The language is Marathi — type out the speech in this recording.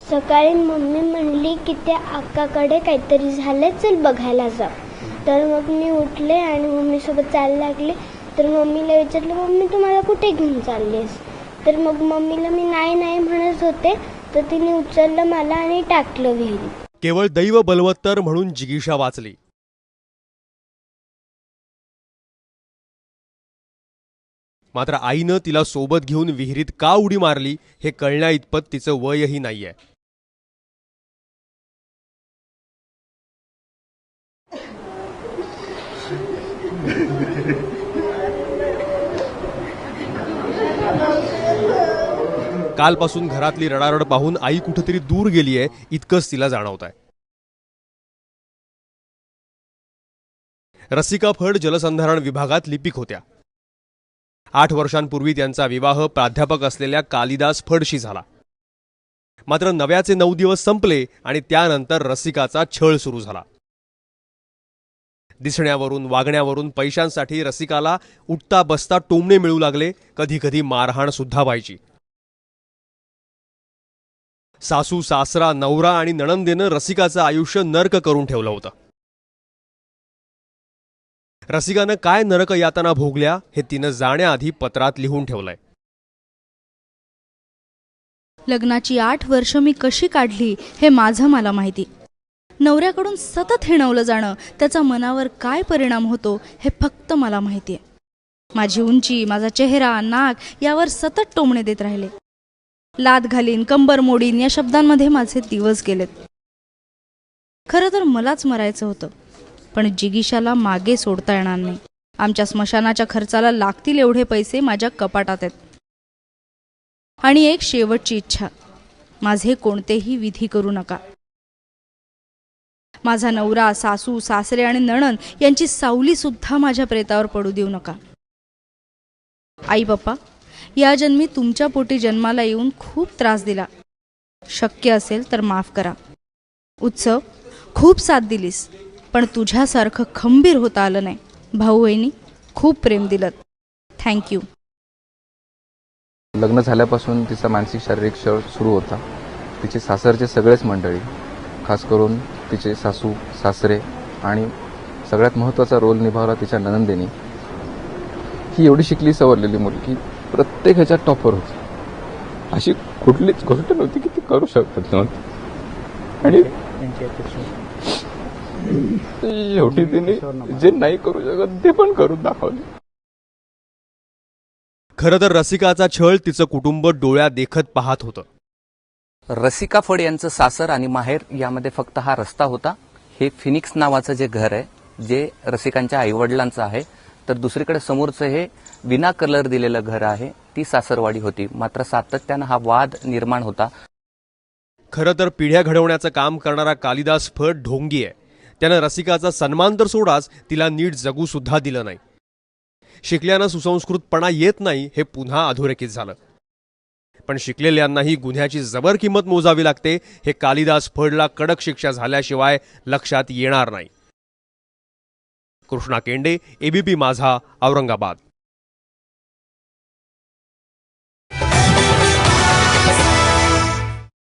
सकाळी मम्मी म्हणली की त्या अक्काकडे काहीतरी झालं, चल बघायला जा. तर मग मी उठले आणि मम्मीसोबत चालायला लागले. तर मम्मीला विचारलं, मम्मी तू मला कुठे घेऊन चाललीस? तर मग मम्मीला मी नाही नाही म्हणत होते, तर तिने उचललं मला आणि टाकलं विहिरीत. केवळ दैव बलवत्तर म्हणून जिगीषा वाचली. मात्र आईनं तिला सोबत घेऊन विहिरीत का उडी मारली हे कळण्या इतपत तिचं वयही नाहीये. कालपासून घरातली रडारड पाहून आई कुठेतरी दूर गेलीये इतकंच तिला जाणवत आहे. रसिका फड जलसंधारण विभागात लिपिक होत्या. 8 वर्षांपूर्वी त्यांचा विवाह प्राध्यापक असलेल्या कालिदास फडशी झाला. मात्र नव्याचे 9 दिवस संपले आणि त्यानंतर रसिकाचा छळ सुरू झाला. दिसण्यावरून वागण्यावरून पैशांसाठी रसिकाला उठता बसता टोमणे मिळू लागले. कधी कधी मारहाण सुद्धा व्हायची. सासू सासरा नवरा आणि नणंदेनं रसिकाचं आयुष्य नरक करून ठेवलं होतं. रसिकानं काय नरक यातना भोगल्या हे तिनं जाण्याआधी पत्रात लिहून ठेवलंय. लग्नाची 8 वर्ष मी कशी काढली हे माझं मला माहिती. नवऱ्याकडून सतत हिणवलं जाणं त्याचा मनावर काय परिणाम होतो हे फक्त मला माहिती आहे. माझी उंची, माझा चेहरा, नाक यावर सतत टोमणे देत राहिले. लाद घालीन, कंबर मोडीन या शब्दांमध्ये माझे दिवस गेलेत. खरं तर मलाच मरायचं होतं, पण जिगीषाला मागे सोडता येणार नाही. आमच्या स्मशानाच्या खर्चाला लागतील एवढे पैसे माझ्या कपाटात आहेत. आणि एक शेवटची इच्छा, माझे कोणतेही विधी करू नका. माझा नवरा, सासू सासरे आणि नणंद यांची सावली सुद्धा माझ्या प्रेतावर पडू देऊ नका. आई पप्पा, या जन्मी तुमच्या पोटी जन्माला येऊन खूप त्रास दिला. शक्य असेल तर माफ करा. उत्सव, खूप साथ दिलीस, पण तुझ्यासारखं खंबीर होता आलं नाही. भाऊ बहिणी खूप प्रेम दिलं. थँक्यू. लग्न झाल्यापासून तिचा मानसिक शारीरिक छळ सुरू होता. तिचे सासरचे सगळेच मंडळी, खास करून तिचे सासू सासरे आणि सगळ्यात महत्त्वाचा रोल निभावला तिच्या नणंदेनी. ही एवढी शिकली सवरलेली मुलगी प्रत्येक ह्याच्यात टॉपर होती. अशी कुठलीच गोष्ट नव्हती की ती करू शकत नव्हती. आणि शेवटी तिने जे नाही करू शकत ते पण करून दाखवले. खरं तर रसिकाचा छळ तिचं कुटुंब डोळ्या देखत पाहत होतं. रसिका फड यांचं सासर आणि माहेर यामध्ये फक्त हा रस्ता होता. हे फिनिक्स नावाचं जे घर आहे, जे रसिकांच्या आईवडिलांचं आहे, तर दुसरीकडे समोरचं हे विना कलर दिलेलं घर आहे, ती सासरवाडी होती. मात्र सातत्यानं हा वाद निर्माण होता. खरं तर पिढ्या घडवण्याचं काम करणारा कालिदास फड ढोंगी आहे. त्यानं रसिकाचा सन्मान तर सोडाच, तिला नीट जगू सुद्धा दिलं नाही. शिकल्यानं सुसंस्कृतपणा येत नाही हे पुन्हा अधोरेखित झालं. पण शिकलेल्यांनाही गुन्ह्याची जबर किंमत मोजावी लागते हे कालिदास फडला कडक शिक्षा झाल्याशिवाय लक्षात येणार नाही. कृष्णा केंडे, एबीपी माझा, औरंगाबाद.